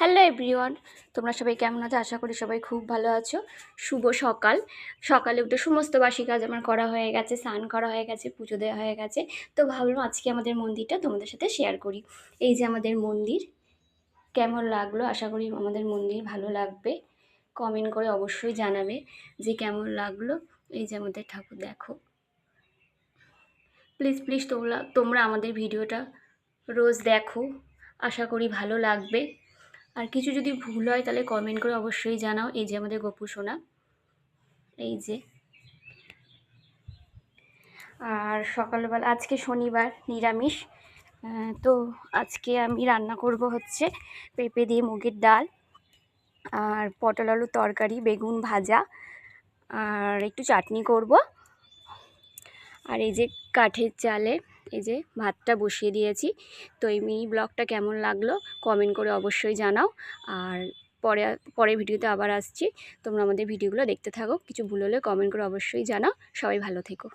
Hello everyone, তোমরা সবাই কেমন আছো? আশা করি সবাই খুব ভালো আছো। শুভ সকাল। সকালে উঠে সমস্ত বাসি কাজ আমার করা হয়ে গেছে, স্নান করা হয়ে গেছে, পুজো দেওয়া হয়ে গেছে। তো ভাবলাম আজকে আমাদের মন্দিরটা তোমাদের সাথে শেয়ার করি। এই যে আমাদের মন্দির, কেমন লাগলো? আশা করি আমাদের মন্দির ভালো লাগবে। কমেন্ট করে অবশ্যই জানাবে যে কেমন লাগলো। এই যে আমাদের ঠাকুর দেখো। প্লিজ প্লিজ তোমরা আমাদের ভিডিওটা রোজ দেখো, আশা করি ভালো লাগবে। আর কিছু যদি ভুল হয় তাহলে কমেন্ট করে অবশ্যই জানাও। এই যে আমাদের গপু সোনা, এই যে। আর সকালবেলা আজকে শনিবার, নিরামিষ। তো আজকে আমি রান্না করব হচ্ছে পেঁপে দিয়ে মুগের ডাল, আর পটল আলুর তরকারি, বেগুন ভাজা, আর একটু চাটনি করব। আর এই যে কাঠের চালে এই যে ভাতটা বসিয়ে দিয়েছি। তো এই মিনি ব্লগটা কেমন লাগলো কমেন্ট করে অবশ্যই জানাও। আর পরে ভিডিওতে আবার আসছি, তোমরা আমাদের ভিডিওগুলো দেখতে থাকো। কিছু ভুল হলে কমেন্ট করে অবশ্যই জানাও। সবাই ভালো থেকো।